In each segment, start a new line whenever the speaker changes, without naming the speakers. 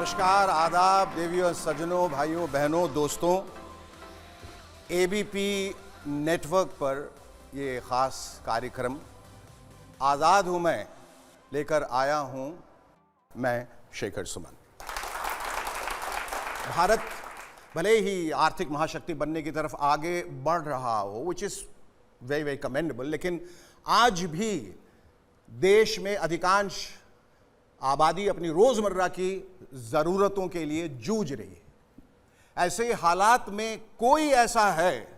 नमस्कार, आदाब, देवियों, सज्जनों, भाइयों, बहनों, दोस्तों। एबीपी नेटवर्क पर ये ख़ास कार्यक्रम आज़ाद हूँ मैं लेकर आया हूँ मैं शेखर सुमन। भारत भले ही आर्थिक महाशक्ति बनने की तरफ आगे बढ़ रहा हो, which is very very commendable, लेकिन आज भी देश में अधिकांश आबादी अपनी रोज़मर्रा की ज़रूरतों के लिए जूझ रही है। ऐसे हालात में कोई ऐसा है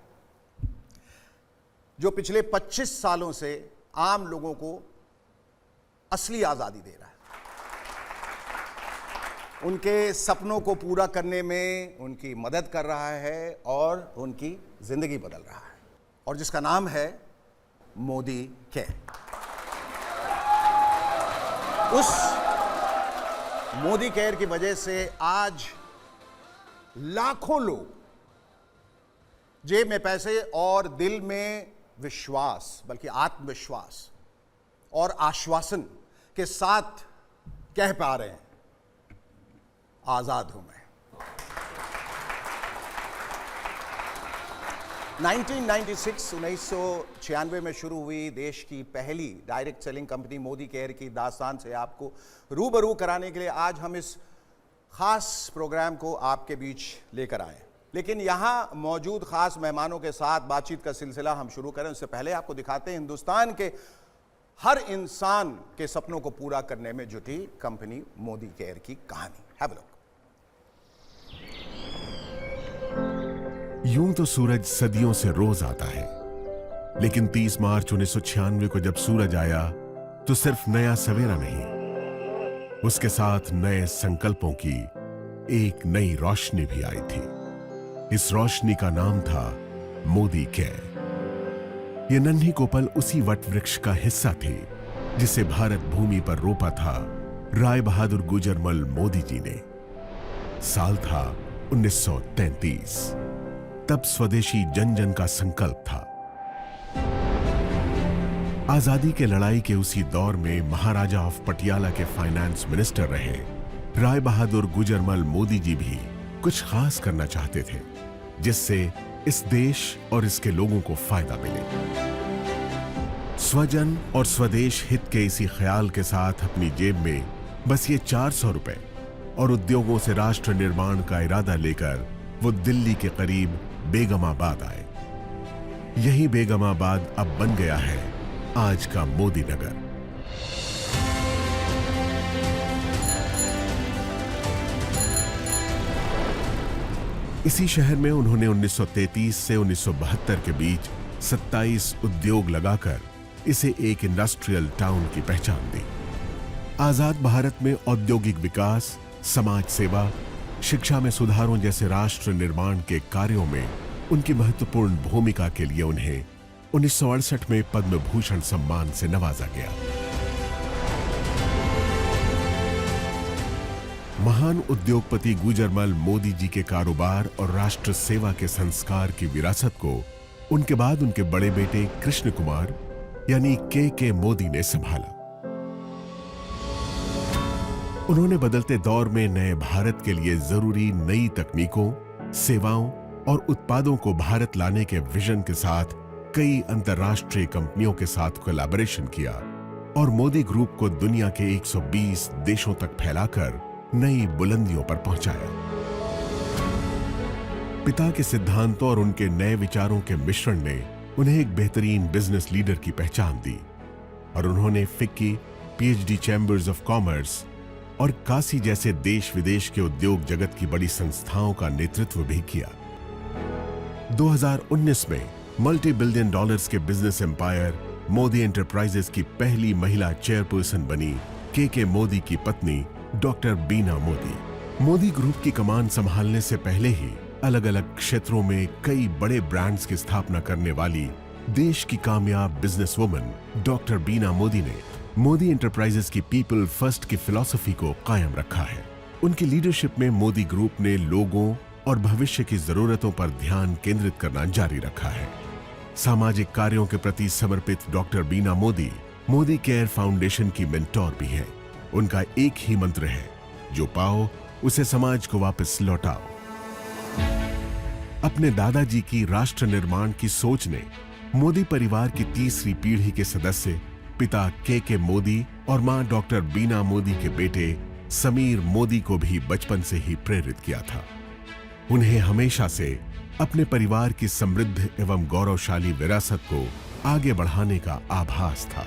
जो पिछले 25 सालों से आम लोगों को असली आज़ादी दे रहा है, उनके सपनों को पूरा करने में उनकी मदद कर रहा है और उनकी ज़िंदगी बदल रहा है, और जिसका नाम है मोदी केयर। उस मोदी केयर की वजह से आज लाखों लोग जेब में पैसे और दिल में विश्वास, बल्कि आत्मविश्वास और आश्वासन के साथ कह पा रहे हैं, आज़ाद हूं मैं। 1996 में शुरू हुई देश की पहली direct selling company Modi care की दास्तान से आपको रूबरू कराने के लिए आज हम इस खास प्रोग्राम को आपके बीच लेकर आए। लेकिन यहाँ मौजूद खास मेहमानों के साथ बातचीत का सिलसिला हम शुरू करें उससे पहले आपको दिखाते हैं हिंदुस्तान के हर इंसान के सपनों को पूरा करने में जुटी कंपनी मोदी केयर की कहानी। Have a look.
यूं तो सूरज सदियों से रोज आता है, लेकिन 30 मार्च 1996 को जब सूरज आया तो सिर्फ नया सवेरा नहीं, उसके साथ नए संकल्पों की एक नई रोशनी भी आई थी। इस रोशनी का नाम था मोदी केयर। ये नन्ही कोपल उसी वट वृक्ष का हिस्सा थी जिसे भारत भूमि पर रोपा था राय बहादुर गुजरमल मोदी जी ने। साल था 1933। तब स्वदेशी जन जन का संकल्प था। आजादी के लड़ाई के उसी दौर में महाराजा ऑफ पटियाला के फाइनेंस मिनिस्टर रहे राय बहादुर गुजरमल मोदी जी भी कुछ खास करना चाहते थे जिससे इस देश और इसके लोगों को फायदा मिले। स्वजन और स्वदेश हित के इसी ख्याल के साथ अपनी जेब में बस ये 400 रुपए और उद्योगों से राष्ट्र निर्माण का इरादा लेकर वो दिल्ली के करीब बेगमाबाद आए। यही बेगमाबाद अब बन गया है आज का मोदी नगर। इसी शहर में उन्होंने 1933 से 1972 के बीच 27 उद्योग लगाकर इसे एक इंडस्ट्रियल टाउन की पहचान दी। आजाद भारत में औद्योगिक विकास, समाज सेवा, शिक्षा में सुधारों जैसे राष्ट्र निर्माण के कार्यों में उनकी महत्वपूर्ण भूमिका के लिए उन्हें 1968 में पद्म भूषण सम्मान से नवाजा गया। महान उद्योगपति गुजरमल मोदी जी के कारोबार और राष्ट्र सेवा के संस्कार की विरासत को उनके बाद उनके बड़े बेटे कृष्ण कुमार यानी के मोदी ने संभाला। उन्होंने बदलते दौर में नए भारत के लिए जरूरी नई तकनीकों, सेवाओं और उत्पादों को भारत लाने के विजन के साथ कई अंतर्राष्ट्रीय कंपनियों के साथ कोलैबोरेशन किया और मोदी ग्रुप को दुनिया के 120 देशों तक फैलाकर नई बुलंदियों पर पहुंचाया। पिता के सिद्धांतों और उनके नए विचारों के मिश्रण ने उन्हें एक बेहतरीन बिजनेस लीडर की पहचान दी और उन्होंने FICCI, PhD chambers of commerce और काशी जैसे देश विदेश के उद्योग जगत की बड़ी संस्थाओं का नेतृत्व भी किया। 2019 में मल्टी बिलियन डॉलर्स के बिजनेस एम्पायर मोदी एंटरप्राइजेस की पहली महिला चेयरपर्सन बनी के मोदी की पत्नी डॉक्टर बीना मोदी। मोदी ग्रुप की कमान संभालने से पहले ही अलग अलग क्षेत्रों में कई बड़े ब्रांड्स की स्थापना करने वाली देश की कामयाब बिजनेस वुमन डॉक्टर बीना मोदी ने मोदी एंटरप्राइजेस की पीपल फर्स्ट की फिलॉसफी को कायम रखा है। उनकी लीडरशिप में मोदी ग्रुप ने लोगों और भविष्य की जरूरतों पर ध्यान केंद्रित करना जारी रखा है। सामाजिक कार्यों के प्रति समर्पित डॉक्टर बीना मोदी मोदी केयर फाउंडेशन की मेंटोर भी हैं। उनका एक ही मंत्र है, जो पाओ उसे समाज को वापस लौटाओ। अपने दादाजी की राष्ट्र निर्माण की सोच ने मोदी परिवार की तीसरी पीढ़ी के सदस्य पिता के मोदी और मां डॉक्टर बीना मोदी के बेटे समीर मोदी को भी बचपन से ही प्रेरित किया था। उन्हें हमेशा से अपने परिवार की समृद्ध एवं गौरवशाली विरासत को आगे बढ़ाने का आभास था।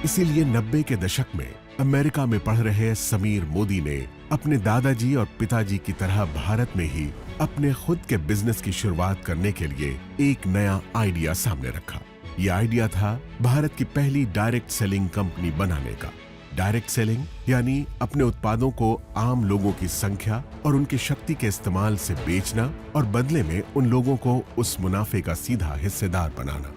इसीलिए 90 के दशक में अमेरिका में पढ़ रहे समीर मोदी ने अपने दादाजी और पिताजी की तरह भारत में ही अपने खुद के बिजनेस की शुरुआत करने के लिए एक नया आइडिया सामने रखा। यह आइडिया था भारत की पहली डायरेक्ट सेलिंग कंपनी बनाने का। डायरेक्ट सेलिंग यानी अपने उत्पादों को आम लोगों की संख्या और उनकी शक्ति के इस्तेमाल से बेचना और बदले में उन लोगों को उस मुनाफे का सीधा हिस्सेदार बनाना।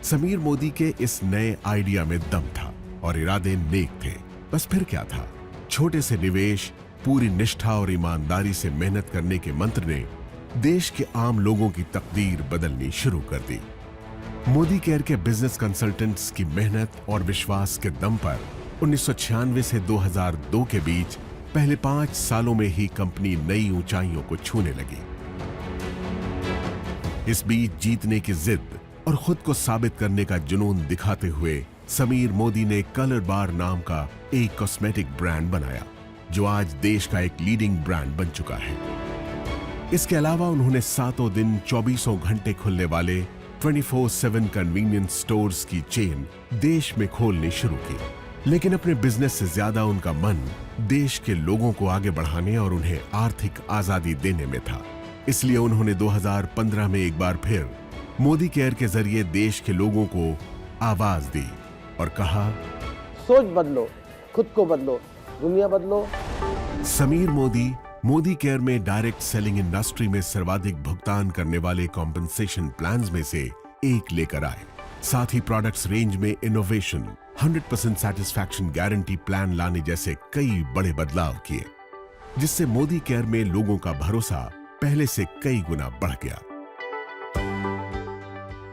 समीर मोदी के इस नए आइडिया में दम था और इरादे नेक थे। बस फिर क्या था, छोटे से निवेश, पूरी निष्ठा और ईमानदारी से मेहनत करने के मंत्र ने देश के आम लोगों की तकदीर बदलनी शुरू कर दी। मोदी केयर के बिजनेस कंसल्टेंट्स की मेहनत और विश्वास के दम पर 1996 से 2002 के बीच पहले 5 सालों में ही कंपनी नई ऊंचाइयों को छूने लगी। इस बीच जीतने की जिद और खुद को साबित करने का जुनून दिखाते हुए समीर मोदी ने कलर बार नाम का एक कॉस्मेटिक ब्रांड बनाया, जो आज देश का एक लीडिंग ब्रांड बन चुका है। इसके अलावा उन्होंने सातों दिन 24 घंटे खुलने वाले 24/7 कन्वीनियंस स्टोर्स की चेन देश में खोलनी शुरू की। लेकिन अपने बिजनेस से ज्यादा उनका मन देश के लोगों को आगे बढ़ाने और उन्हें आर्थिक आजादी देने में था। इसलिए उन्होंने 2015 में एक बार फिर मोदी केयर के जरिए देश के लोगों को आवाज दी और कहा,
सोच बदलो, खुद को बदलो, दुनिया बदलो।
समीर मोदी मोदी केयर में डायरेक्ट सेलिंग इंडस्ट्री में सर्वाधिक भुगतान करने वाले कॉम्पेंसेशन प्लान्स में से एक लेकर आए। साथ ही प्रोडक्ट्स रेंज में इनोवेशन, 100% सैटिस्फैक्शन गारंटी प्लान लाने जैसे कई बड़े बदलाव किए, जिससे मोदी केयर में लोगों का भरोसा पहले से कई गुना बढ़ गया।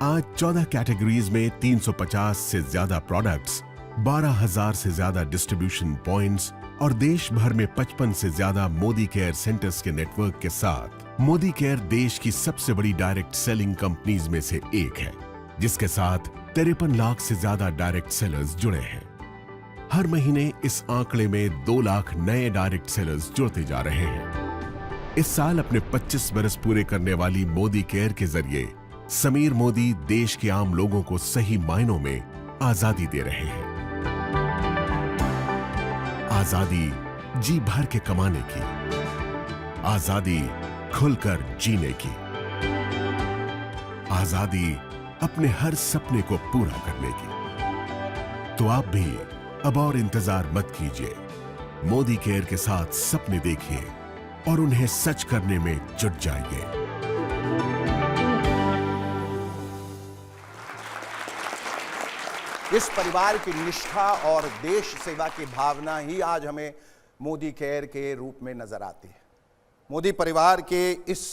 आज 14 कैटेगरीज में 350 से ज्यादा प्रोडक्ट्स, 12,000 से ज्यादा डिस्ट्रीब्यूशन पॉइंट्स और देश भर में 55 से ज्यादा मोदी केयर सेंटर्स के नेटवर्क के साथ मोदी केयर देश की सबसे बड़ी डायरेक्ट सेलिंग कंपनीज में से एक है, जिसके साथ 53 लाख से ज्यादा डायरेक्ट सेलर्स जुड़े हैं। हर महीने इस आंकड़े में 2 लाख नए डायरेक्ट सेलर्स जुड़ते जा रहे हैं। इस साल अपने 25 बरस पूरे करने वाली मोदी केयर के जरिए समीर मोदी देश के आम लोगों को सही मायनों में आजादी दे रहे हैं। आजादी जी भर के कमाने की, आजादी खुलकर जीने की, आजादी अपने हर सपने को पूरा करने की। तो आप भी अब और इंतजार मत कीजिए, मोदी केयर के साथ सपने देखिए और उन्हें सच करने में जुट जाइए।
इस परिवार की निष्ठा और देश सेवा की भावना ही आज हमें मोदी केयर के रूप में नजर आती है। मोदी परिवार के इस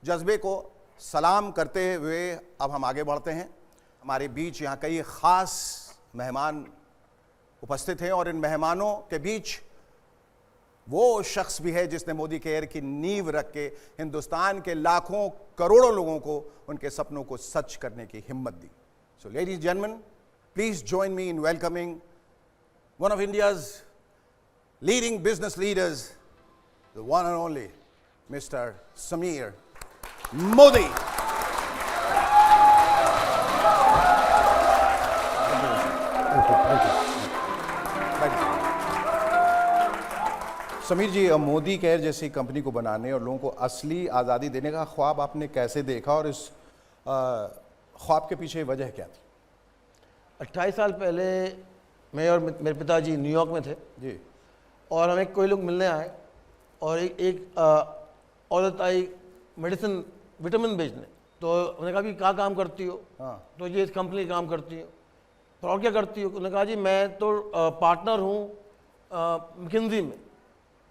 जज्बे को सलाम करते हुए अब हम आगे बढ़ते हैं। हमारे बीच यहाँ कई खास मेहमान उपस्थित हैं और इन मेहमानों के बीच वो शख्स भी है जिसने मोदी केयर की नींव रख के हिंदुस्तान के लाखों करोड़ों लोगों को उनके सपनों को सच करने की हिम्मत दी। So ladies and gentleman, please join me in welcoming one of India's leading business leaders, the one and only Mr. Sameer Modi. Sameer ji, Modi care जैसी कंपनी को बनाने और लोगों को असली आज़ादी देने का ख्वाब आपने कैसे देखा और इस ख्वाब के पीछे वजह क्या थी?
28 साल पहले मैं और मेरे पिताजी न्यूयॉर्क में थे
जी,
और हमें कोई लोग मिलने आए और एक औरत आई मेडिसिन विटामिन बेचने। तो उन्होंने कहा भी क्या काम करती हो?
हाँ।
तो ये इस कंपनी काम करती हो। तो और क्या करती हो? उन्होंने कहा जी मैं तो पार्टनर हूँ मैकिन्जी में।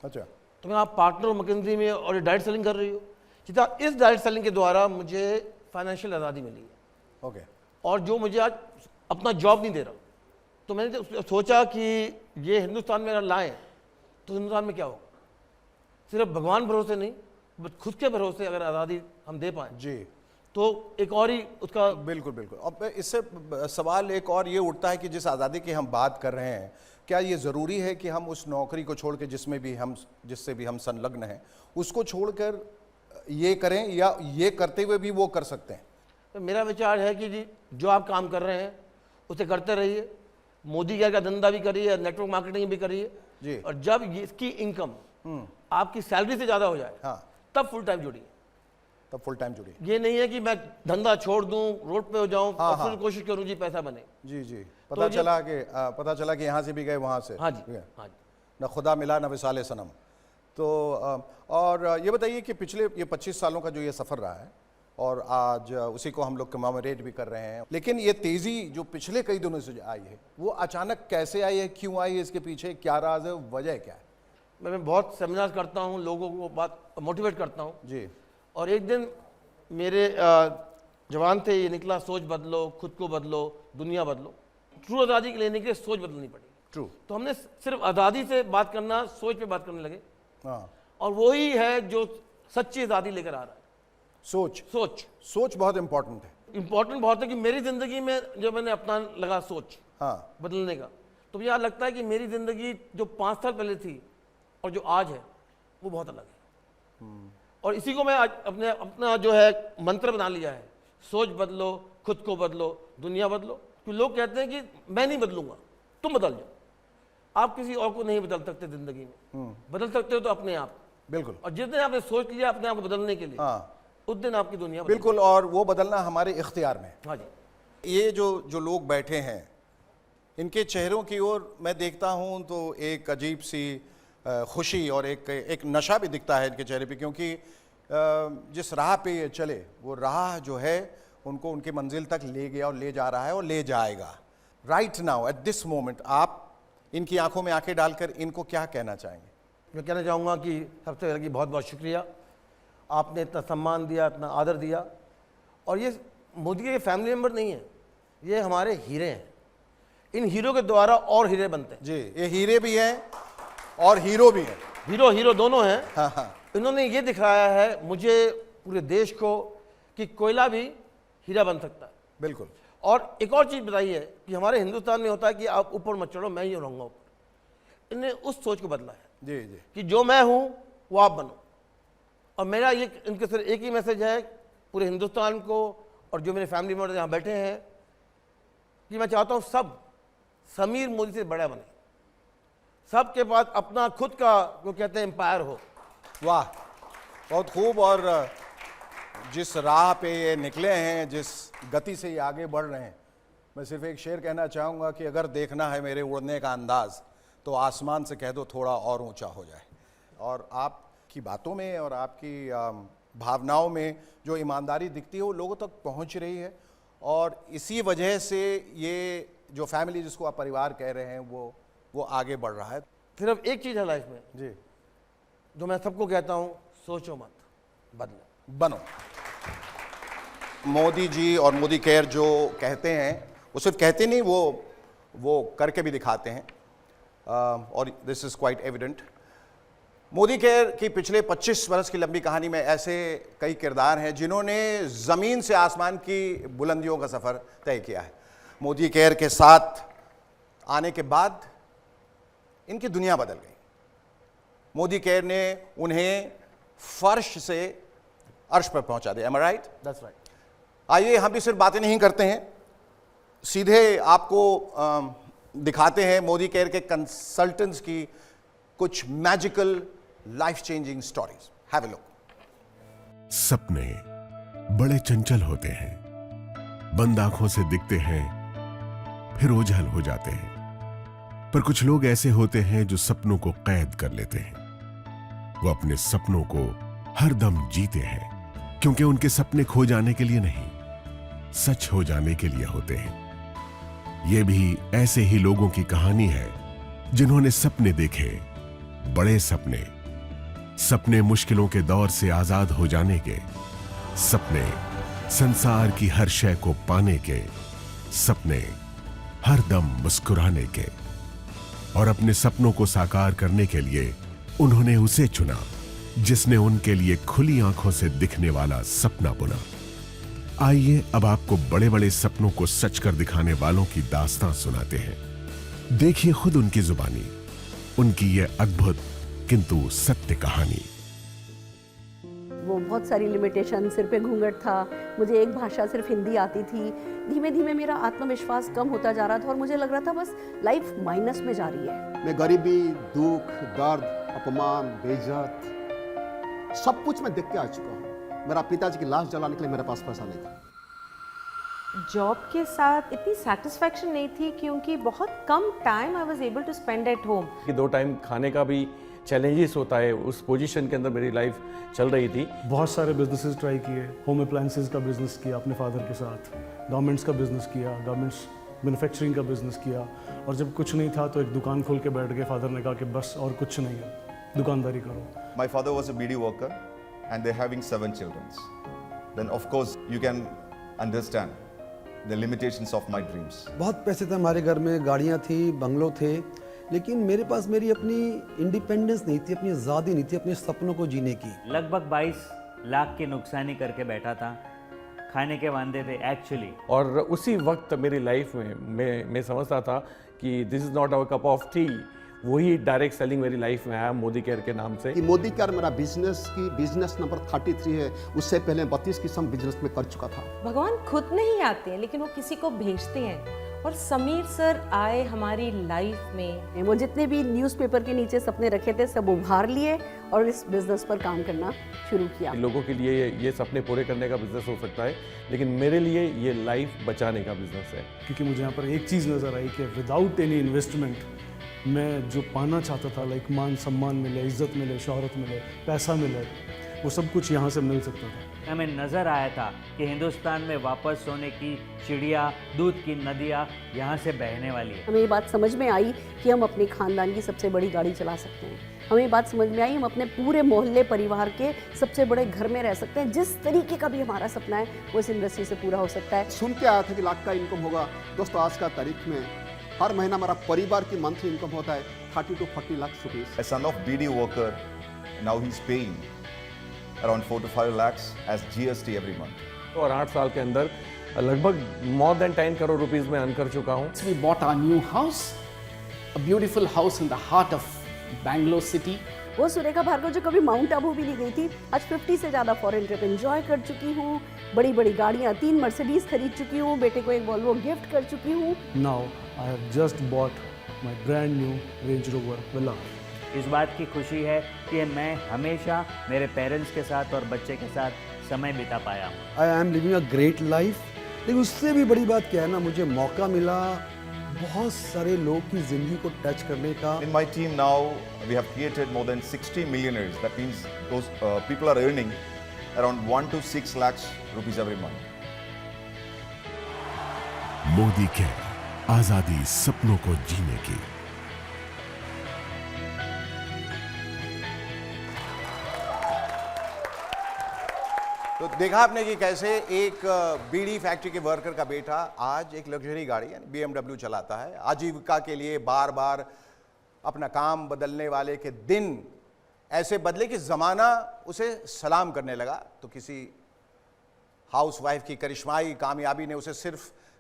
अच्छा।
तो मैं आप पार्टनर हो मैकिन्जी में और ये डायरेक्ट सेलिंग कर रही हो? सीधा इस डायरेक्ट सेलिंग के द्वारा मुझे फाइनेंशियल आज़ादी मिली है।
ओके।
और जो मुझे आज अपना जॉब नहीं दे रहा, तो मैंने सोचा कि ये हिंदुस्तान में अगर लाएं तो हिंदुस्तान में क्या होगा। सिर्फ भगवान भरोसे नहीं, बस खुद के भरोसे अगर आज़ादी हम दे पाएँ
जी,
तो एक और ही उसका
बिल्कुल बिल्कुल। अब इससे सवाल एक और ये उठता है कि जिस आज़ादी की हम बात कर रहे हैं, क्या ये ज़रूरी है कि हम उस नौकरी को छोड़ के जिससे भी हम संलग्न हैं उसको छोड़कर ये करें, या ये करते हुए भी वो कर सकते हैं?
तो मेरा विचार है कि जी जो आप काम कर रहे हैं उसे करते रहिए, मोदी केयर का धंधा भी करिए, नेटवर्क मार्केटिंग भी
जी।
करिए, और जब इसकी इनकम आपकी सैलरी से ज़्यादा हो जाए
हाँ,
तब फुल टाइम जुड़िए।
तब फुल टाइम जुड़िए।
ये नहीं है कि मैं धंधा छोड़ दूं, रोड पे हो जाऊं
हाँ,
और फिर कोशिश करूं जी पैसा बने।
जी जी,
तो
पता चला कि यहाँ से भी गए वहाँ से।
हाँ जी, हाँ जी।
न खुदा मिला न विसाले सनम। तो और ये बताइए कि पिछले ये 25 सालों का जो ये सफ़र रहा है और आज उसी को हम लोग कमेमोरेट भी कर रहे हैं, लेकिन ये तेज़ी जो पिछले कई दिनों से आई है वो अचानक कैसे आई है, क्यों आई है, इसके पीछे क्या राज है, वजह क्या है?
मैं बहुत सेमिनार करता हूं, लोगों को बात मोटिवेट करता हूं,
जी,
और एक दिन मेरे जवान थे ये निकला, सोच बदलो, खुद को बदलो, दुनिया बदलो। ट्रू आज़ादी लेने के लिए सोच बदलनी पड़ी।
ट्रू।
तो हमने सिर्फ आज़ादी से बात करना, सोच पे बात करने लगे,
हाँ,
और वही है जो सच्ची आज़ादी लेकर आ रहा है। सोच
बहुत इंपॉर्टेंट है।
इंपॉर्टेंट बहुत है कि मेरी ज़िंदगी में जो मैंने अपना लगा सोच
हाँ,
बदलने का, तो मुझे याद लगता है कि मेरी ज़िंदगी जो 5 साल पहले थी और जो आज है वो बहुत अलग है। और इसी को मैं आज अपना जो है मंत्र बना लिया है, सोच बदलो, खुद को बदलो, दुनिया बदलो। क्योंकि लोग कहते हैं कि मैं नहीं बदलूंगा, तुम बदल जाओ। आप किसी और को नहीं बदल सकते ज़िंदगी में, बदल सकते हो तो अपने आप।
बिल्कुल।
और जिस दिन आपने सोच लिया अपने आप को बदलने के लिए,
हाँ,
उस दिन आपकी दुनिया
बिल्कुल, और वो बदलना हमारे इख्तियार में है।
हाँ जी।
ये जो लोग बैठे हैं इनके चेहरों की ओर मैं देखता हूँ तो एक अजीब सी खुशी और एक नशा भी दिखता है इनके चेहरे पे, क्योंकि जिस राह पे ये चले वो राह जो है उनको उनकी मंजिल तक ले गया और ले जा रहा है और ले जाएगा। Right now at this moment आप इनकी आंखों में आंखें डालकर इनको क्या कहना चाहेंगे?
मैं कहना चाहूँगा कि सबसे पहले कि बहुत बहुत शुक्रिया, आपने इतना सम्मान दिया, इतना आदर दिया। और ये मोदी के फैमिली मेम्बर नहीं है, ये हमारे हीरे हैं। इन हीरो के द्वारा और हीरे बनते हैं।
जी, ये हीरे भी हैं और हीरो भी हैं।
हीरो दोनों हैं।
हाँ हाँ,
इन्होंने ये दिखाया है मुझे, पूरे देश को, कि कोयला भी हीरा बन सकता है।
बिल्कुल।
और एक और चीज़ बताई है कि हमारे हिंदुस्तान में होता है कि आप ऊपर मत चढ़ो, मैं ही रहूँगा ऊपर। इन्हें उस सोच को बदला है
जी जी,
कि जो मैं हूँ वो आप बनो। और मेरा ये इनके सिर्फ एक ही मैसेज है पूरे हिंदुस्तान को, और जो मेरे फैमिली मेम्बर यहाँ बैठे हैं, कि मैं चाहता हूँ सब समीर मोदी से बड़ा बने, सबके पास अपना खुद का जो कहते हैं एम्पायर हो।
वाह, बहुत खूब। और जिस राह पे ये निकले हैं, जिस गति से ये आगे बढ़ रहे हैं, मैं सिर्फ एक शेर कहना चाहूँगा कि अगर देखना है मेरे उड़ने का अंदाज़ तो आसमान से कह दो थोड़ा और ऊंचा हो जाए। और आपकी बातों में और आपकी भावनाओं में जो ईमानदारी दिखती है वो लोगों तक पहुंच रही है, और इसी वजह से ये जो फैमिली जिसको आप परिवार कह रहे हैं वो आगे बढ़ रहा है।
सिर्फ एक चीज़ है लाइफ में
जी,
जो मैं सबको कहता हूँ, सोचो मत, बदलो,
बनो। मोदी जी और मोदी केयर जो कहते हैं वो सिर्फ कहते नहीं, वो करके भी दिखाते हैं, और this is quite evident. Modi care की पिछले 25 वर्ष की लंबी कहानी में ऐसे कई किरदार हैं जिन्होंने ज़मीन से आसमान की बुलंदियों का सफ़र तय किया है। मोदी केयर के साथ आने के बाद इनकी दुनिया बदल गई। मोदी केयर ने उन्हें फर्श से अर्श पर पहुंचा दिया। Am I right?
That's right.
आइए हम भी सिर्फ बातें नहीं करते हैं, सीधे आपको दिखाते हैं मोदी केयर के कंसल्टेंट्स की कुछ magical life changing stories. Have a look.
सपने बड़े चंचल होते हैं, बंद आंखों से दिखते हैं फिर ओझल हो जाते हैं। पर कुछ लोग ऐसे होते हैं जो सपनों को कैद कर लेते हैं। वो अपने सपनों को हर दम जीते हैं, क्योंकि उनके सपने खो जाने के लिए नहीं, सच हो जाने के लिए होते हैं। ये भी ऐसे ही लोगों की कहानी है जिन्होंने सपने देखे, बड़े सपने, सपने मुश्किलों के दौर से आजाद हो जाने के, सपने संसार की हर शय को पाने के, सपने हर दम मुस्कुराने के। और अपने सपनों को साकार करने के लिए उन्होंने उसे चुना जिसने उनके लिए खुली आंखों से दिखने वाला सपना बुना। आइए अब आपको बड़े बड़े सपनों को सच कर दिखाने वालों की दास्तां सुनाते हैं। देखिए खुद उनकी जुबानी उनकी यह अद्भुत किंतु सत्य कहानी।
वो बहुत सारी लिमिटेशन, सिर पे घूंघट था, मुझे एक भाषा सिर्फ हिंदी आती थी। धीमे धीमे मेरा आत्मविश्वास कम होता जा रहा था और मुझे लग रहा था बस लाइफ माइनस में जा रही है।
मैं गरीबी, दुख, दर्द, अपमान, बेइज्जत सब कुछ मैं देख के आ चुका हूँ। मेरा पिताजी की लाश जलाने के लिए मेरे पास पैसा नहीं था।
जॉब के साथ इतनी सेटिस्फैक्शन नहीं थी क्योंकि बहुत कम time I was able to spend at home.
कि 2 टाइम खाने का भी चैलेंजेस होता है, उस पोजीशन के अंदर मेरी लाइफ चल रही थी।
बहुत सारे बिजनेसेस ट्राई किए, होम अप्लायंसेस का बिजनेस किया अपने फादर के साथ, गारमेंट्स का बिजनेस किया, गारमेंट्स मैन्युफैक्चरिंग का बिजनेस किया, और जब कुछ नहीं था तो एक दुकान खोल के बैठ गए। फादर ने कहा कि बस और कुछ नहीं है, दुकानदारी करो।
My father was a BD worker and they're having 7 children. Then of course you can understand the limitations of my dreams.
बहुत पैसे थे हमारे घर में, गाड़ियाँ थी, बंगलो थे, लेकिन मेरे पास मेरी अपनी इंडिपेंडेंस नहीं थी, अपनी आज़ादी नहीं थी अपने सपनों को जीने की।
लगभग 22 लाख की नुकसानी करके बैठा था, खाने के वांदे थे एक्चुअली।
और उसी वक्त मेरी लाइफ में मैं समझता था कि this is not our cup of tea. वही डायरेक्ट सेलिंग मेरी लाइफ में आया मोदी केयर के नाम से।
कि मोदी केयर मेरा बिजनेस नंबर 33 है, उससे पहले 32 किस्म बिजनेस में कर चुका था।
भगवान खुद नहीं आते हैं लेकिन वो किसी को भेजते हैं, और समीर सर आए हमारी लाइफ में।
वो जितने भी न्यूज़पेपर के नीचे सपने रखे थे सब उभार लिए और इस बिजनेस पर काम करना शुरू किया।
लोगों के लिए ये सपने पूरे करने का बिजनेस हो सकता है, लेकिन मेरे लिए ये लाइफ बचाने का बिजनेस है।
क्योंकि मुझे यहाँ पर एक चीज़ नज़र आई कि विदाउट एनी इन्वेस्टमेंट मैं जो पाना चाहता था, लाइक मान सम्मान मिले, इज्जत मिले, शोहरत मिले, पैसा मिले, वो सब कुछ यहाँ से मिल सकता था।
हमें नज़र आया था कि हिंदुस्तान में वापस सोने की चिड़िया, दूध की नदियाँ यहाँ से बहने वाली है।
हमें ये बात समझ में आई कि हम अपने खानदान की सबसे बड़ी गाड़ी चला सकते हैं। हमें ये बात समझ में आई हम अपने पूरे मोहल्ले परिवार के सबसे बड़े घर में रह सकते हैं। जिस तरीके का भी हमारा सपना है वो इस इंडस्ट्री से पूरा हो सकता है।
सुन के आया था कि लाख का इनकम होगा। दोस्तों आज का तारीख में हर महीना हमारा परिवार की मंथली इनकम होता है 30 to 40 lakh rupees.
A son of BD worker, now he's paying around 4 to 5 lakhs as GST every month.
और 8 साल के अंदर लगभग more than 10 करोड़ रुपीस में अर्न कर चुका हूँ।
We bought our new house, a beautiful house in the heart of Bangalore city.
वो सुरेखा भार्गव जो कभी माउंट आबू भी नहीं गई थी, आज 50 से ज़्यादा फॉरेन ट्रिप एंजॉय कर चुकी हूँ। बड़ी बड़ी गाड़ियाँ, 3 मर्सिडीज खरीद चुकी हूँ, बेटे को एक वॉल्वो गिफ्ट कर चुकी हूँ।
Now I have just bought my brand new range rover villa.
इस बात की खुशी है कि मैं हमेशा मेरे पेरेंट्स के साथ और बच्चे के साथ समय बिता पाया हूँ।
आई am living a great life. लेकिन उससे भी बड़ी बात क्या है ना, मुझे मौका मिला बहुत सारे लोग की जिंदगी को टच करने का।
In my team now, we have created more than 60 millionaires. That means those people are earning around 1 to 6 lakhs rupees every month.
Modi care, आजादी सपनों को जीने की।
तो देखा आपने कि कैसे एक बीड़ी फैक्ट्री के वर्कर का बेटा आज एक लग्जरी गाड़ी यानी BMW चलाता है। आजीविका के लिए बार बार अपना काम बदलने वाले के दिन ऐसे बदले कि ज़माना उसे सलाम करने लगा। तो किसी हाउसवाइफ की करिश्माई कामयाबी ने उसे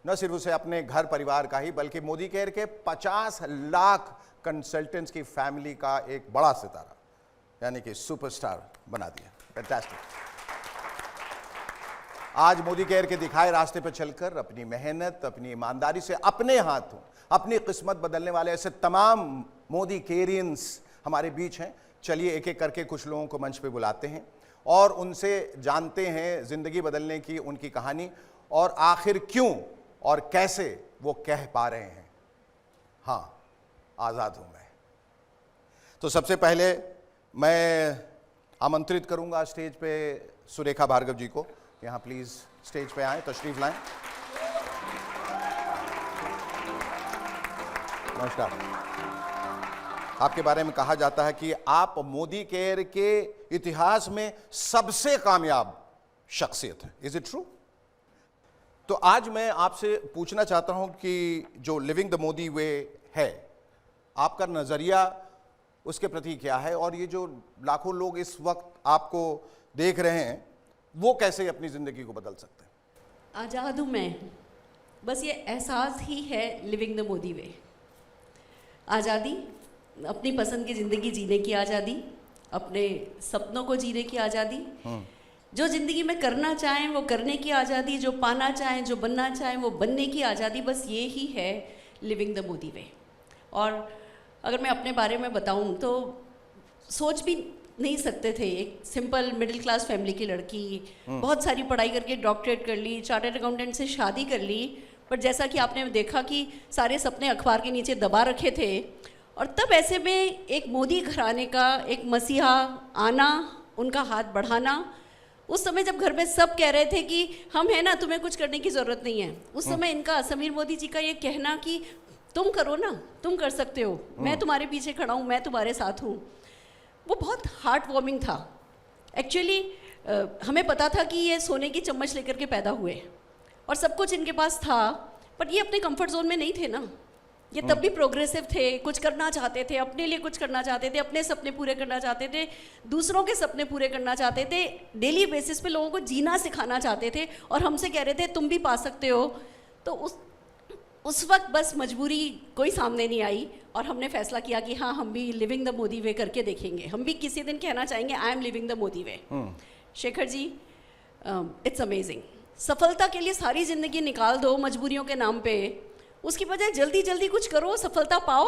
न सिर्फ उसे अपने घर परिवार का ही बल्कि मोदी केयर के 50 लाख कंसल्टेंट्स की फैमिली का एक बड़ा सितारा यानी कि सुपरस्टार बना दिया। फैंटास्टिक। आज मोदी केयर के दिखाए रास्ते पर चलकर अपनी मेहनत, अपनी ईमानदारी से अपने हाथों अपनी किस्मत बदलने वाले ऐसे तमाम मोदी केरियंस हमारे बीच हैं। चलिए एक एक करके कुछ लोगों को मंच पे बुलाते हैं और उनसे जानते हैं जिंदगी बदलने की उनकी कहानी और आखिर क्यों और कैसे वो कह पा रहे हैं, हाँ आज़ाद हूं मैं। तो सबसे पहले मैं आमंत्रित करूंगा स्टेज पे सुरेखा भार्गव जी को। यहाँ प्लीज स्टेज पे आए, तशरीफ लाएं। नमस्कार। आपके बारे में कहा जाता है कि आप मोदी केयर के इतिहास में सबसे कामयाब शख्सियत है। Is it true? तो आज मैं आपसे पूछना चाहता हूं कि जो लिविंग द मोदी वे है, आपका नजरिया उसके प्रति क्या है, और ये जो लाखों लोग इस वक्त आपको देख रहे हैं वो कैसे अपनी ज़िंदगी को बदल सकते हैं?
आज़ाद हूँ मैं, बस ये एहसास ही है लिविंग द मोदी वे। आज़ादी, अपनी पसंद की ज़िंदगी जीने की आज़ादी, अपने सपनों को जीने की आज़ादी, जो ज़िंदगी में करना चाहें वो करने की आज़ादी, जो पाना चाहें, जो बनना चाहें वो बनने की आज़ादी, बस ये ही है लिविंग द मोदी वे। और अगर मैं अपने बारे में बताऊं तो सोच भी नहीं सकते थे, एक सिंपल मिडिल क्लास फैमिली की लड़की, बहुत सारी पढ़ाई करके डॉक्टरेट कर ली, चार्टर्ड अकाउंटेंट से शादी कर ली, पर जैसा कि आपने देखा कि सारे सपने अखबार के नीचे दबा रखे थे। और तब ऐसे में एक मोदी घराने का एक मसीहा आना, उनका हाथ बढ़ाना, उस समय जब घर में सब कह रहे थे कि हम हैं ना, तुम्हें कुछ करने की ज़रूरत नहीं है, उस समय इनका, समीर मोदी जी का ये कहना कि तुम करो ना, तुम कर सकते हो, मैं तुम्हारे पीछे खड़ा हूँ, मैं तुम्हारे साथ हूँ, वो बहुत हार्ट वार्मिंग था। एक्चुअली हमें पता था कि ये सोने की चम्मच लेकर के पैदा हुए और सब कुछ इनके पास था, पर ये अपने कंफर्ट जोन में नहीं थे ना। ये तब भी प्रोग्रेसिव थे, कुछ करना चाहते थे, अपने लिए कुछ करना चाहते थे, अपने सपने पूरे करना चाहते थे, दूसरों के सपने पूरे करना चाहते थे, डेली बेसिस पे लोगों को जीना सिखाना चाहते थे, और हमसे कह रहे थे तुम भी पा सकते हो। तो उस वक्त बस मजबूरी कोई सामने नहीं आई और हमने फैसला किया कि हाँ, हम भी लिविंग द मोदी वे करके देखेंगे, हम भी किसी दिन कहना चाहेंगे I am living the Modi way. Shekhar ji, it's amazing. सफलता के लिए सारी ज़िंदगी निकाल दो मजबूरियों के नाम पे, उसकी बजाय जल्दी जल्दी कुछ करो, सफलता पाओ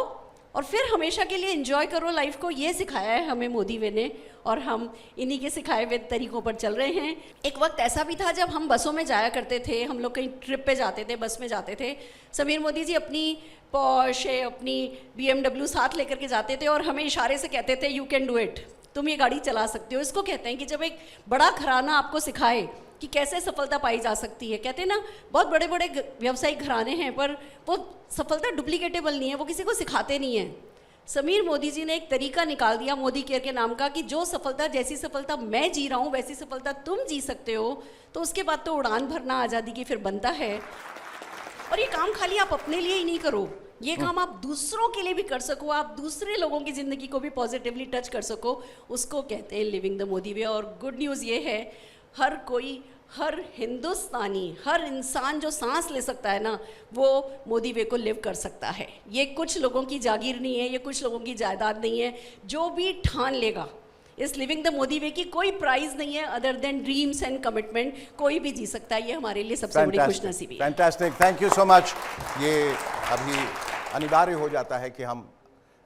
और फिर हमेशा के लिए एंजॉय करो लाइफ को। ये सिखाया है हमें मोदी वे ने और हम इन्हीं के सिखाए हुए तरीक़ों पर चल रहे हैं। एक वक्त ऐसा भी था जब हम बसों में जाया करते थे, हम लोग कहीं ट्रिप पे जाते थे, बस में जाते थे, समीर मोदी जी अपनी पॉश, अपनी BMW साथ लेकर के जाते थे और हमें इशारे से कहते थे यू कैन डू इट, तुम ये गाड़ी चला सकते हो। इसको कहते हैं कि जब एक बड़ा घराना आपको सिखाए कि कैसे सफलता पाई जा सकती है। कहते हैं ना, बहुत बड़े बड़े व्यावसायिक घराने हैं पर वो सफलता डुप्लीकेटेबल नहीं है, वो किसी को सिखाते नहीं हैं। समीर मोदी जी ने एक तरीका निकाल दिया मोदी केयर के नाम का कि जो सफलता, जैसी सफलता मैं जी रहा हूँ वैसी सफलता तुम जी सकते हो। तो उसके बाद तो उड़ान भरना आज़ादी की फिर बनता है। और ये काम खाली आप अपने लिए ही नहीं करो, ये काम आप दूसरों के लिए भी कर सको, आप दूसरे लोगों की ज़िंदगी को भी पॉजिटिवली टच कर सको, उसको कहते हैं लिविंग द मोदी वे। और गुड न्यूज़ ये है, हर कोई, हर हिंदुस्तानी, हर इंसान जो सांस ले सकता है ना, वो मोदी वे को लिव कर सकता है। ये कुछ लोगों की जागीर नहीं है, ये कुछ लोगों की जायदाद नहीं है। जो भी ठान लेगा इस लिविंग द मोदी वे की कोई प्राइज नहीं है other than dreams and commitment, कोई भी जी सकता है। ये हमारे लिए सबसे बड़ी खुशनसीबी है।
Fantastic, thank you so much. ये अभी अनिवार्य हो जाता है कि हम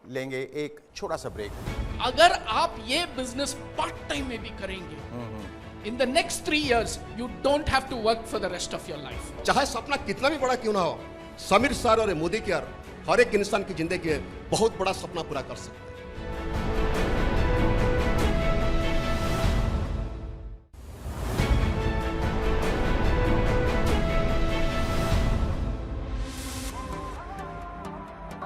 लेंगे एक छोटा सा ब्रेक।
अगर आप ये बिजनेस पार्ट टाइम में भी करेंगे, in the next 3 years you don't have to work for the rest of your life.
चाहे सपना कितना भी बड़ा क्यों ना हो, समीर सर और मोदी केयर हर एक इंसान की जिंदगी में बहुत बड़ा सपना पूरा कर सकते हैं।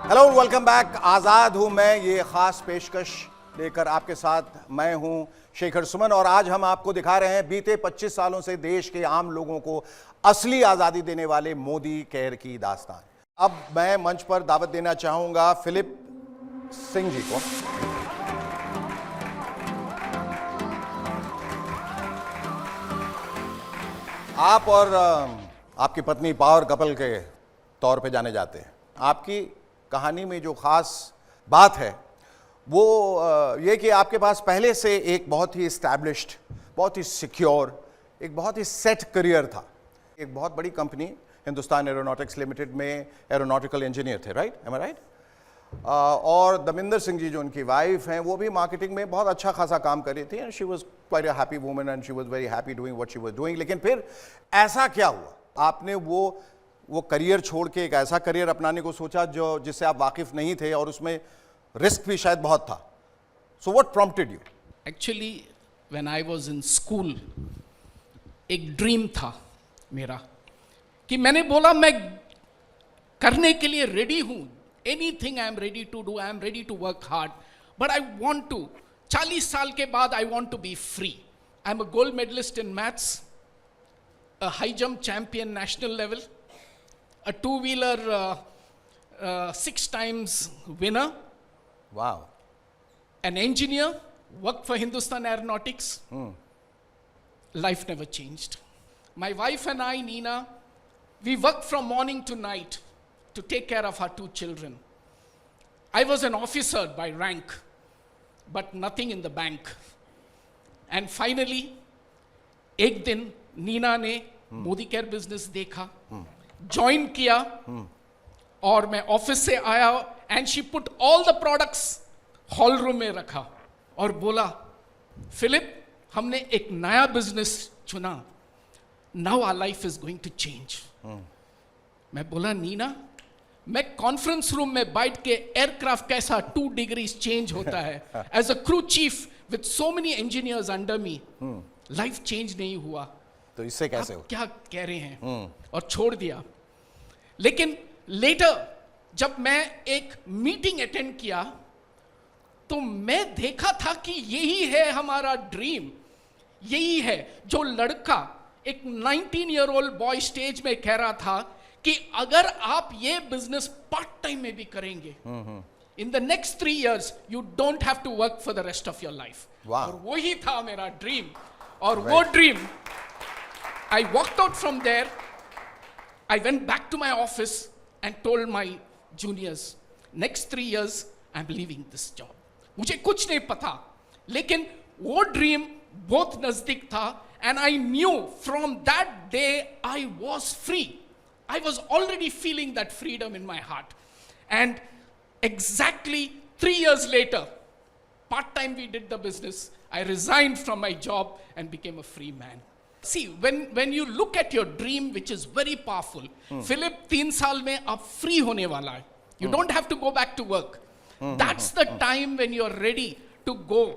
Hello, welcome back. आज़ाद हूं मैं, ये खास पेशकश लेकर आपके साथ मैं हूं शेखर सुमन, और आज हम आपको दिखा रहे हैं बीते 25 सालों से देश के आम लोगों को असली आज़ादी देने वाले मोदी केयर की दास्तान। अब मैं मंच पर दावत देना चाहूंगा फिलिप सिंह जी को। आप और आपकी पत्नी पावर कपल के तौर पे जाने जाते हैं। आपकी कहानी में जो खास बात है वो ये कि आपके पास पहले से एक बहुत ही इस्टेब्लिश्ड, बहुत ही सिक्योर, एक बहुत ही सेट करियर था। एक बहुत बड़ी कंपनी हिंदुस्तान एरोनॉटिक्स लिमिटेड में एरोनॉटिकल इंजीनियर थे, राइट? M I right? और दमिंदर सिंह जी जो उनकी वाइफ हैं, वो भी मार्केटिंग में बहुत अच्छा खासा काम कर रही थी and she was quite a happy woman and she was very happy doing what she was doing. लेकिन फिर ऐसा क्या हुआ, आपने वो करियर छोड़ के एक ऐसा करियर अपनाने को सोचा जो जिससे आप वाकिफ नहीं थे और उसमें रिस्क भी शायद बहुत था। So what prompted you?
Actually when I was in school एक ड्रीम था मेरा कि मैंने बोला मैं करने के लिए रेडी हूं, anything I am ready to do, I am ready to work hard, but I want to 40 साल के बाद I want to be free. I am a gold medalist in maths, a high jump champion national level, a two-wheeler 6 times winner.
Wow.
an engineer, worked for Hindustan Aeronautics. Life never changed. My wife and I, Nina, we worked from morning to night to take care of our 2 children. I was an officer by rank, but nothing in the bank. And finally, एक दिन नीना ने Modi care business देखा, join किया, और मैं office से आया and she put all the products hall room में रखा और बोला, फिलिप, हमने एक नया बिजनेस चुना, now our life is going to change. मैं बोला, नीना, मैं कॉन्फ्रेंस रूम में बैठ के एयरक्राफ्ट कैसा 2 डिग्रीज चेंज होता है, as a crew chief with so many engineers under me, life change नहीं हुआ।
तो इससे कैसे हो?
क्या कह रहे हैं? और छोड़ दिया। लेकिन लेटर जब मैं एक मीटिंग अटेंड किया तो मैं देखा था कि यही है हमारा ड्रीम, यही है जो लड़का, एक 19-year-old बॉय स्टेज में कह रहा था कि अगर आप ये बिजनेस पार्ट टाइम में भी करेंगे, in the next 3 years you don't have to work for the rest of your life. और वही था मेरा ड्रीम, और वो dream, I walked out from there, I went back to my office and told my juniors, next 3 years I am leaving this job. मुझे कुछ नहीं पता, लेकिन वो ड्रीम बहुत नजदीक था, and I knew from that day I was free. I was already feeling that freedom in my heart. And exactly 3 years later, part-time we did the business, I resigned from my job and became a free man. See, when you look at your dream, which is very powerful, Philip, 3 साल में आप free होने वाला है. You don't have to go back to work. That's the time when you're ready to go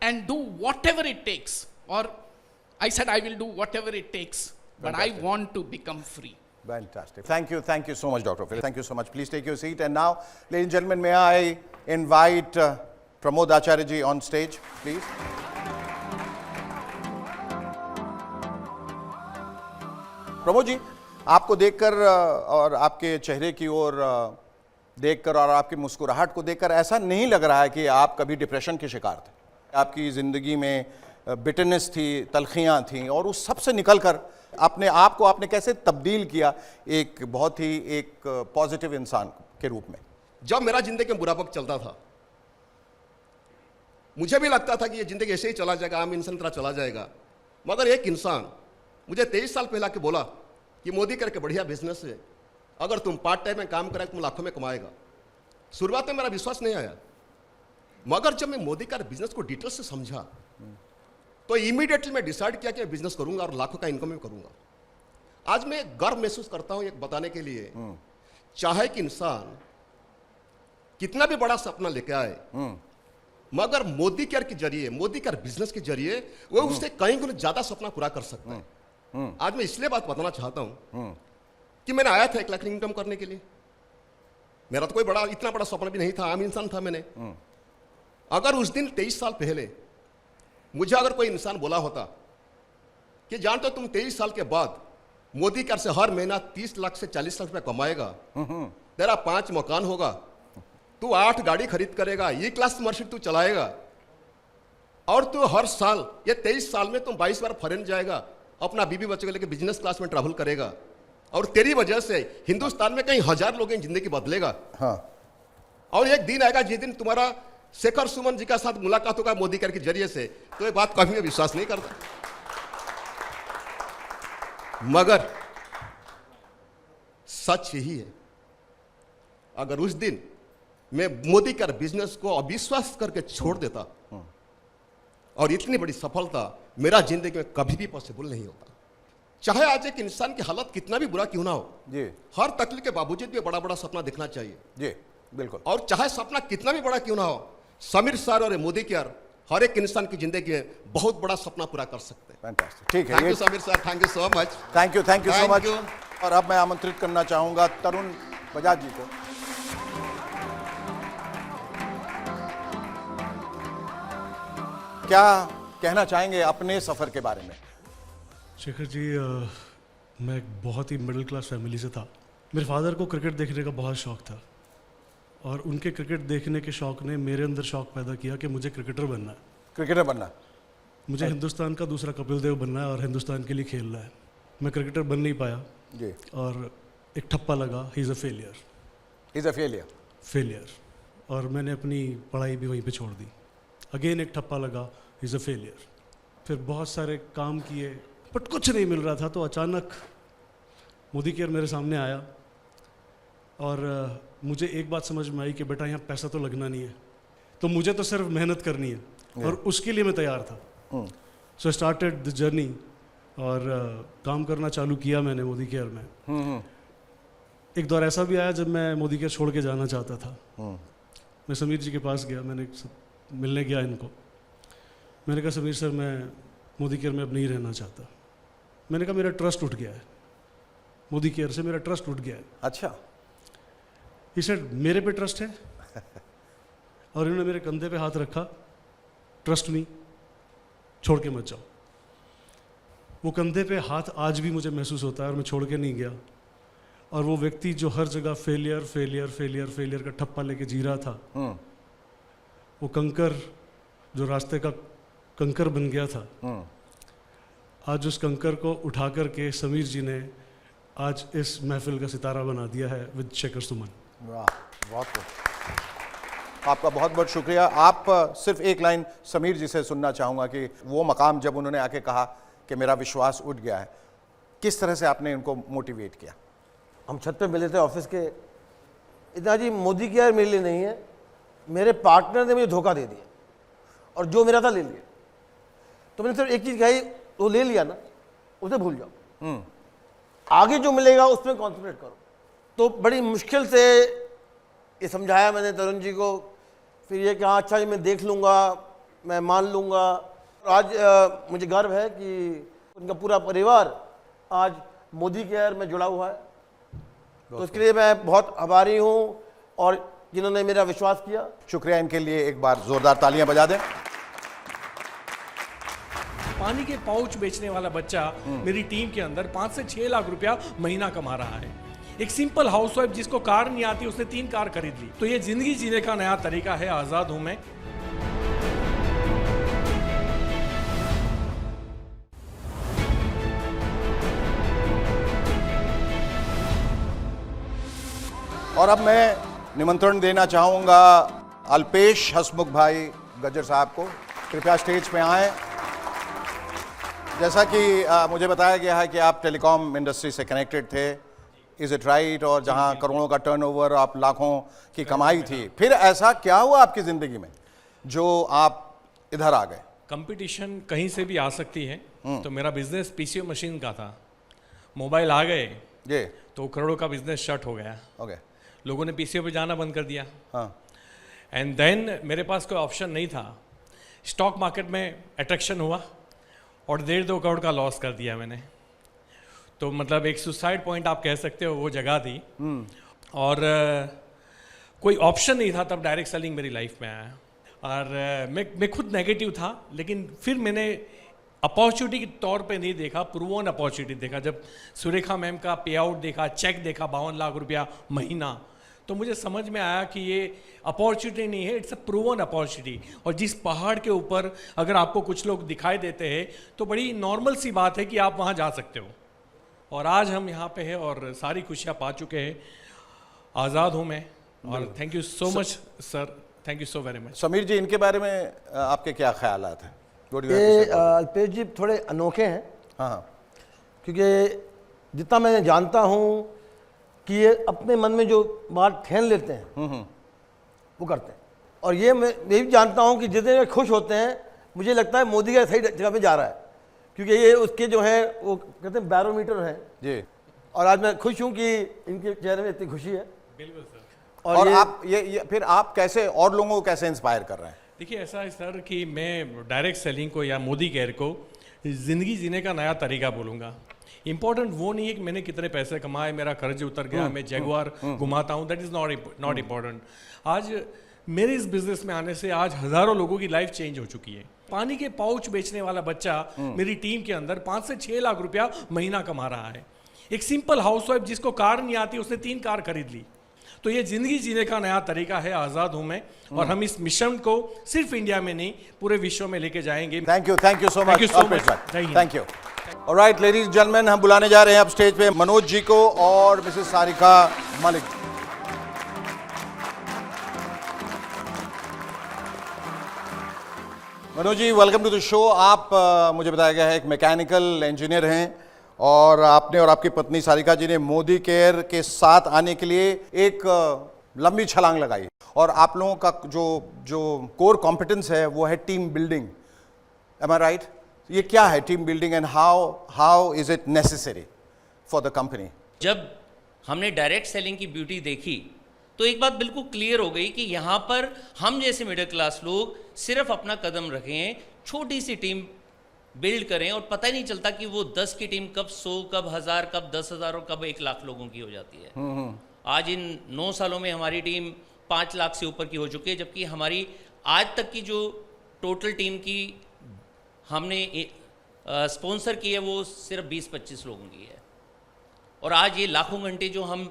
and do whatever it takes. Or I said I will do whatever it takes, but I want to become free.
Fantastic. Thank you so much, Dr. Philip. Thank you so much. Please take your seat. And now, ladies and gentlemen, may I invite Pramod Acharya ji on stage, please. Pramod ji, आपको देखकर और आपके चेहरे की ओर देखकर और आपकी मुस्कुराहट को देखकर ऐसा नहीं लग रहा है कि आप कभी डिप्रेशन के शिकार थे। आपकी ज़िंदगी में बिटरनेस थी, तलखियाँ थीं, और उस सब से निकलकर अपने आप को आपने कैसे तब्दील किया एक बहुत ही एक पॉजिटिव इंसान के रूप में?
जब मेरा जिंदगी में बुरा वक्त चलता था, मुझे भी लगता था कि ये जिंदगी ऐसे ही चला जाएगा, आम इंसान तरह चला जाएगा। मगर एक इंसान मुझे 23 साल पहले आके बोला कि मोदी करके बढ़िया बिजनेस है, अगर तुम पार्ट टाइम में काम करें तुम लाखों में कमाएगा। शुरुआत में मेरा विश्वास नहीं आया, मगर जब मैं मोदी का बिजनेस को डिटेल से समझा तो इमीडिएटली मैं डिसाइड किया कि मैं बिजनेस करूंगा और लाखों का इनकम भी करूंगा। आज मैं गर्व महसूस करता हूं एक बताने के लिए, चाहे कि इंसान कितना भी बड़ा सपना लेके आए, मगर मोदी केयर के जरिए, मोदी केयर बिजनेस के जरिए वो उससे कई गुना ज्यादा सपना पूरा कर सकता है। आज मैं इसलिए बात बताना चाहता हूं कि मैंने आया था 1 लाख इनकम करने के लिए। मेरा तो कोई बड़ा इतना बड़ा सपना भी नहीं था, आम इंसान था मैंने। अगर उस दिन 23 साल पहले मुझे अगर कोई इंसान बोला होता कि जानते हो तुम 23 साल के बाद मोदी केयर से हर महीना 30 लाख से 40 लाख रुपए कमाएगा, तेरा 5 मकान होगा, तू 8 गाड़ी खरीद करेगा, ये क्लास मर्सिडीज तू चलाएगा, और तू हर साल ये 23 साल में तुम 22 बार फॉरेन जाएगा, अपना बीबी बच्चों को लेकर बिजनेस क्लास में ट्रैवल करेगा, और तेरी वजह से हिंदुस्तान में कई हजार लोगों की जिंदगी बदलेगा। और एक दिन आएगा जिस दिन तुम्हारा शेखर सुमन जी का साथ मुलाकात होगा मोदी केयर के जरिए से, तो ये बात कभी मैं विश्वास नहीं करता। मगर सच यही है, अगर उस दिन मैं मोदी केयर बिजनेस को अविश्वास करके छोड़ देता और इतनी बड़ी सफलता मेरा जिंदगी में कभी भी पॉसिबल नहीं होता। चाहे आज एक इंसान की हालत कितना भी बुरा क्यों ना हो
जी,
हर तकलीफ के बावजूद भी बड़ा बड़ा सपना देखना चाहिए
जी, बिल्कुल।
और चाहे सपना कितना भी बड़ा क्यों ना हो, समीर सर और मोदी केयर हर एक इंसान की जिंदगी में बहुत बड़ा सपना पूरा कर सकते हैं।
फैंटास्टिक, ठीक है।
Thank you Sameer sir, thank you so much.
Thank you so much. और अब मैं आमंत्रित करना चाहूंगा तरुण बजाज जी को। क्या कहना चाहेंगे अपने सफर के बारे में?
शेखर जी, मैं एक बहुत ही मिडिल क्लास फैमिली से था। मेरे फादर को क्रिकेट देखने का बहुत शौक था, और उनके क्रिकेट देखने के शौक़ ने मेरे अंदर शौक़ पैदा किया कि मुझे क्रिकेटर बनना है।
क्रिकेटर बनना,
मुझे हिंदुस्तान का दूसरा कपिल देव बनना है और हिंदुस्तान के लिए खेलना है। मैं क्रिकेटर बन नहीं पाया
जी,
और एक ठप्पा लगा, he is a failure,
is a failure.
और मैंने अपनी पढ़ाई भी वहीं पे छोड़ दी। अगेन एक ठप्पा लगा, ही इज़ अ फेलियर। फिर बहुत सारे काम किए बट कुछ नहीं मिल रहा था, तो अचानक मोदी केयर मेरे सामने आया और मुझे एक बात समझ में आई कि बेटा यहाँ पैसा तो लगना नहीं है, तो मुझे तो सिर्फ मेहनत करनी है और उसके लिए मैं तैयार था। सो आई स्टार्टेड द जर्नी और काम करना चालू किया मैंने मोदी केयर में। एक दौर ऐसा भी आया जब मैं मोदी केयर छोड़ के जाना चाहता था। मैं समीर जी के पास गया, मैंने मिलने गया इनको। मैंने कहा समीर सर, मैं मोदी केयर में अब नहीं रहना चाहता। मैंने कहा मेरा ट्रस्ट उठ गया है, मोदी केयर से मेरा ट्रस्ट उठ गया है।
अच्छा।
ही सेड मेरे पे ट्रस्ट है और इन्होंने मेरे कंधे पे हाथ रखा, ट्रस्ट मी, छोड़ के मत जाओ। वो कंधे पे हाथ आज भी मुझे महसूस होता है और मैं छोड़ के नहीं गया। और वो व्यक्ति जो हर जगह फेलियर फेलियर फेलियर फेलियर का ठप्पा लेके जी रहा था, वो कंकर जो रास्ते का कंकर बन गया था, आज उस कंकर को उठा करके समीर जी ने आज इस महफिल का सितारा बना दिया है विद शेखर सुमन।
वाह, बहुत आपका बहुत बहुत शुक्रिया। आप सिर्फ एक लाइन समीर जी से सुनना चाहूँगा कि वो मकाम जब उन्होंने आके कहा कि मेरा विश्वास उठ गया है, किस तरह से आपने इनको मोटिवेट किया?
हम छत पे मिले थे ऑफिस के, इतना जी मोदी केयर मेरे लिए नहीं है, मेरे पार्टनर ने मुझे धोखा दे दिया और जो मेरा था ले लिया। तो मैंने सिर्फ एक चीज़ कही, वो ले लिया ना, उसे भूल जाओ, आगे जो मिलेगा उसमें कॉन्सेंट्रेट करो। तो बड़ी मुश्किल से ये समझाया मैंने तरुण जी को। फिर ये कि हाँ अच्छा जी मैं देख लूँगा, मैं मान लूँगा। आज मुझे गर्व है कि उनका पूरा परिवार आज मोदी केयर में जुड़ा हुआ है, तो उसके लिए मैं बहुत आभारी हूँ और जिन्होंने मेरा विश्वास किया।
शुक्रिया, इनके लिए एक बार जोरदार तालियां बजा दें।
पानी के पाउच बेचने वाला बच्चा मेरी टीम के अंदर 5 से 6 लाख रुपया महीना कमा रहा है। एक सिंपल हाउसवाइफ जिसको कार नहीं आती, उसने 3 कार खरीद ली। तो ये जिंदगी जीने का नया तरीका है। आजाद हूं मैं।
और अब मैं निमंत्रण देना चाहूंगा अल्पेश हसमुख भाई गज्जर साहब को, कृपया स्टेज पे आएं। जैसा कि मुझे बताया गया है कि आप टेलीकॉम इंडस्ट्री से कनेक्टेड थे, इज इट राइट? और जहां करोड़ों का टर्नओवर, आप लाखों की कमाई थी, फिर ऐसा क्या हुआ आपकी ज़िंदगी में जो आप इधर आ गए?
कंपटीशन कहीं से भी आ सकती है। तो मेरा बिजनेस पीसीओ मशीन का था, मोबाइल आ गए
ये
तो करोड़ों का बिजनेस शट हो गया।
ओके,
लोगों ने पीसीओ पे जाना बंद कर दिया।
हाँ,
एंड देन मेरे पास कोई ऑप्शन नहीं था। स्टॉक मार्केट में अट्रैक्शन हुआ और 1.5-2 करोड़ का लॉस कर दिया मैंने। तो मतलब एक सुसाइड पॉइंट आप कह सकते हो, वो जगह थी। और कोई ऑप्शन नहीं था तब डायरेक्ट सेलिंग मेरी लाइफ में आया। और मैं खुद नेगेटिव था, लेकिन फिर मैंने अपॉर्चुनिटी के तौर पे नहीं देखा, प्रूवन अपॉर्चुनिटी देखा। जब सुरेखा मैम का पे आउट देखा, चेक देखा 52 लाख रुपया महीना, तो मुझे समझ में आया कि ये अपॉर्चुनिटी नहीं है, इट्स अ प्रूवन अपॉर्चुनिटी। और जिस पहाड़ के ऊपर अगर आपको कुछ लोग दिखाई देते हैं तो बड़ी नॉर्मल सी बात है कि आप वहाँ जा सकते हो। और आज हम यहाँ पे हैं और सारी खुशियाँ पा चुके हैं। आज़ाद हूँ मैं। और thank you so much sir, thank you so very much.
Sameer ji, इनके बारे में आपके क्या ख्यालात हैं?
ये अल्पेश जी थोड़े अनोखे हैं।
हाँ,
क्योंकि जितना मैं जानता हूँ कि ये अपने मन में जो बात ठान लेते हैं वो करते हैं। और ये मैं भी जानता हूँ कि जितने वे खुश होते हैं, मुझे लगता है मोदी का सही जगह पे जा रहा है, क्योंकि ये उसके जो है वो कहते हैं बैरोमीटर हैं
जी।
और आज मैं खुश हूँ कि इनके चेहरे में इतनी खुशी है।
बिल्कुल सर।
और आप ये फिर आप कैसे और लोगों को कैसे इंस्पायर कर रहे हैं?
देखिए ऐसा है सर कि मैं डायरेक्ट सेलिंग को या मोदी केयर को ज़िंदगी जीने का नया तरीका बोलूँगा। इंपॉर्टेंट वो नहीं है कि मैंने कितने पैसे कमाए, मेरा कर्ज उतर गया, मैं जैगुआर घुमाता हूँ, दैट इज़ नॉट इम्पॉर्टेंट। आज मेरे इस बिजनेस में आने से आज हज़ारों लोगों की लाइफ चेंज हो चुकी है। पानी के पाउच बेचने वाला बच्चा मेरी टीम के अंदर 5 से 6 लाख रुपया महीना कमा रहा है। एक सिंपल हाउसवाइफ जिसको कार नहीं आती, उसने 3 कार खरीद ली। तो ये ज़िंदगी जीने का नया तरीका है आज़ाद हूँ मैं, और हम इस मिशन को सिर्फ इंडिया में नहीं पूरे विश्व में लेके जाएंगे।
Thank you so much.
Thank you.
Alright ladies and gentleman, हम बुलाने जा रहे हैं अब स्टेज पे मनोज जी को और Mrs Sarika Malik. Manoj ji, welcome to the show. आप मुझे बताया गया है एक मैकेनिकल इंजीनियर हैं और आपने और आपकी पत्नी सारिका जी ने मोदी केयर के साथ आने के लिए एक लंबी छलांग लगाई, और आप लोगों का जो कोर कॉम्पिटेंस है वो है team building. M I right? ये क्या है team building and how is it necessary for the company?
जब हमने डायरेक्ट सेलिंग की ब्यूटी देखी तो एक बात बिल्कुल क्लियर हो गई कि यहाँ पर हम जैसे मिडिल क्लास लोग सिर्फ अपना कदम रखें, छोटी सी टीम बिल्ड करें, और पता ही नहीं चलता कि वो 10 की टीम कब 100, कब 1000, कब 10,000 और कब 1 लाख लोगों की हो जाती है। आज इन 9 सालों में हमारी टीम 5 लाख से ऊपर की हो चुकी है, जबकि हमारी आज तक की जो टोटल टीम की हमने स्पॉन्सर की है वो सिर्फ 20-25 लोगों की है। और आज ये लाखों घंटे जो हम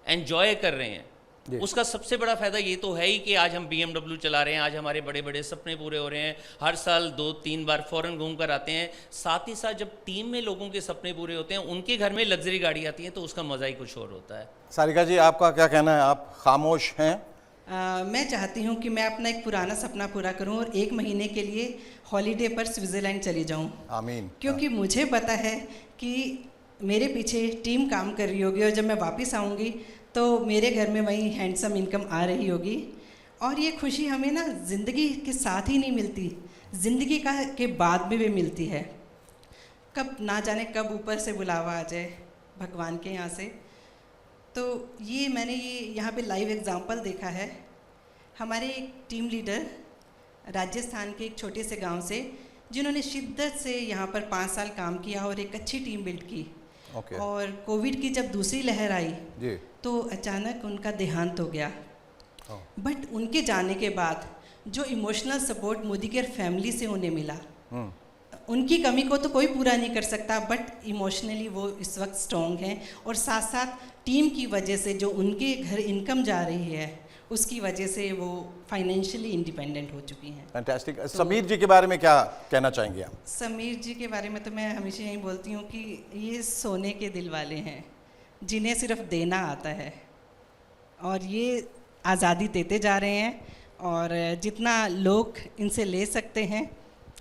एंजॉय कर रहे हैं, उसका सबसे बड़ा फायदा ये तो है ही कि आज हम BMW चला रहे हैं, आज हमारे बड़े बड़े सपने पूरे हो रहे हैं, हर साल 2-3 बार फॉरेन घूम कर आते हैं। साथ ही साथ जब टीम में लोगों के सपने पूरे होते हैं, उनके घर में लग्जरी गाड़ी आती है, तो उसका मज़ा ही कुछ और होता है।
सारिका जी, आपका क्या कहना है? आप खामोश हैं।
मैं चाहती हूँ कि मैं अपना एक पुराना सपना पूरा करूँ और 1 महीने के लिए हॉलीडे पर स्विट्ज़रलैंड चली जाऊँ।
आमीन।
क्योंकि मुझे पता है कि मेरे पीछे टीम काम कर रही होगी, और जब मैं वापस आऊँगी तो मेरे घर में वही हैंडसम इनकम आ रही होगी। और ये खुशी हमें ना ज़िंदगी के साथ ही नहीं मिलती, ज़िंदगी के बाद में भी मिलती है। कब ना जाने कब ऊपर से बुलावा आ जाए भगवान के यहाँ से। तो ये मैंने यहाँ पे लाइव एग्जांपल देखा है। हमारे एक टीम लीडर राजस्थान के एक छोटे से गांव से, जिन्होंने शिद्दत से यहाँ पर 5 साल काम किया और एक अच्छी टीम बिल्ड की। और कोविड की जब दूसरी लहर आई तो अचानक उनका देहांत हो गया। बट उनके जाने के बाद जो emotional support Modi care family से उन्हें मिला, उनकी कमी को तो कोई पूरा नहीं कर सकता, बट इमोशनली वो इस वक्त स्ट्रॉन्ग हैं। और साथ साथ टीम की वजह से जो उनके घर इनकम जा रही है, उसकी वजह से वो फाइनेंशियली इंडिपेंडेंट हो चुकी हैं।
फैंटास्टिक। समीर जी के बारे में क्या कहना चाहेंगे आप?
समीर जी के बारे में तो मैं हमेशा यही बोलती हूँ कि ये सोने के दिल वाले हैं, जिन्हें सिर्फ देना आता है, और ये आज़ादी देते जा रहे हैं। और जितना लोग इनसे ले सकते हैं,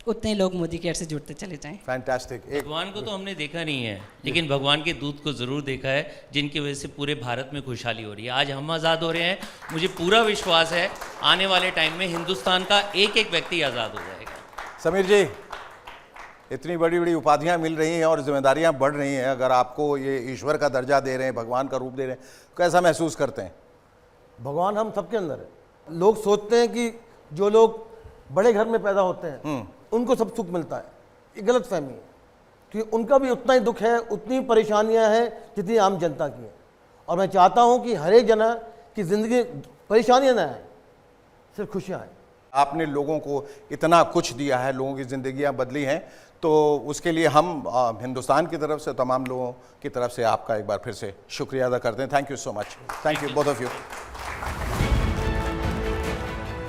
उतने लोग मोदी केयर से जुड़ते चले जाएं।
फैंटास्टिक।
भगवान को तो हमने देखा नहीं है, लेकिन भगवान के दूत को ज़रूर देखा है, जिनकी वजह से पूरे भारत में खुशहाली हो रही है। आज हम आज़ाद हो रहे हैं, मुझे पूरा विश्वास है आने वाले टाइम में हिंदुस्तान का एक एक व्यक्ति आज़ाद हो जाएगा।
समीर जी, इतनी बड़ी बड़ी उपाधियां मिल रही हैं और जिम्मेदारियां बढ़ रही हैं, अगर आपको ये ईश्वर का दर्जा दे रहे हैं, भगवान का रूप दे रहे हैं, कैसा महसूस करते हैं?
भगवान हम सबके अंदर है। लोग सोचते हैं कि जो लोग बड़े घर में पैदा होते हैं उनको सब सुख मिलता है, ये गलत फहमी है। क्योंकि उनका भी उतना ही दुख है, उतनी परेशानियां हैं जितनी आम जनता की है। और मैं चाहता हूं कि हर एक जना की ज़िंदगी परेशानियां ना आए, सिर्फ खुशियां आए।
आपने लोगों को इतना कुछ दिया है, लोगों की ज़िंदगियां बदली हैं, तो उसके लिए हम हिंदुस्तान की तरफ से, तमाम लोगों की तरफ से आपका एक बार फिर से शुक्रिया अदा करते हैं। Thank you so much. Thank you both of you.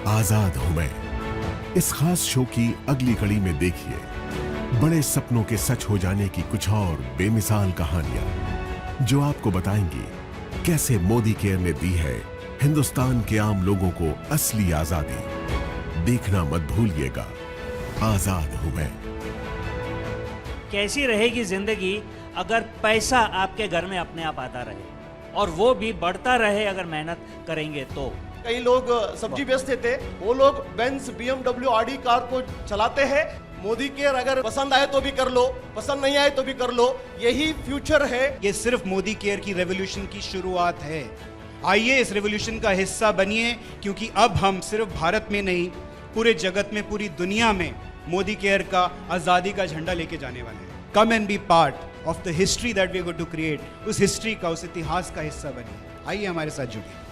आजाद हूं मैं इस खास शो की अगली कड़ी में देखिए बड़े सपनों के सच हो जाने की कुछ और बेमिसाल कहानियां, जो आपको बताएंगी कैसे मोदी केयर ने दी है हिंदुस्तान के आम लोगों को असली आजादी। देखना मत भूलिएगा आजाद हूं मैं।
कैसी रहेगी जिंदगी अगर पैसा आपके घर में अपने आप आता रहे, और वो भी बढ़ता रहे अगर मेहनत करेंगे तो।
कई लोग सब्जी बेचते थे, वो लोग बेंज BMW आडी कार को चलाते हैं। मोदी केयर अगर पसंद आए तो भी कर लो, पसंद नहीं आए तो भी कर लो, यही फ्यूचर है।
ये सिर्फ मोदी केयर की रेवोल्यूशन की शुरुआत है। आइए इस रेवोल्यूशन का हिस्सा बनिए, क्योंकि अब हम सिर्फ भारत में नहीं, पूरे जगत में, पूरी दुनिया में मोदी केयर का आज़ादी का झंडा लेके जाने वाले हैं। Come and be part of the history that we are going to create. उस हिस्ट्री का, उस इतिहास का हिस्सा बनिए। आइए हमारे साथ जुड़िए।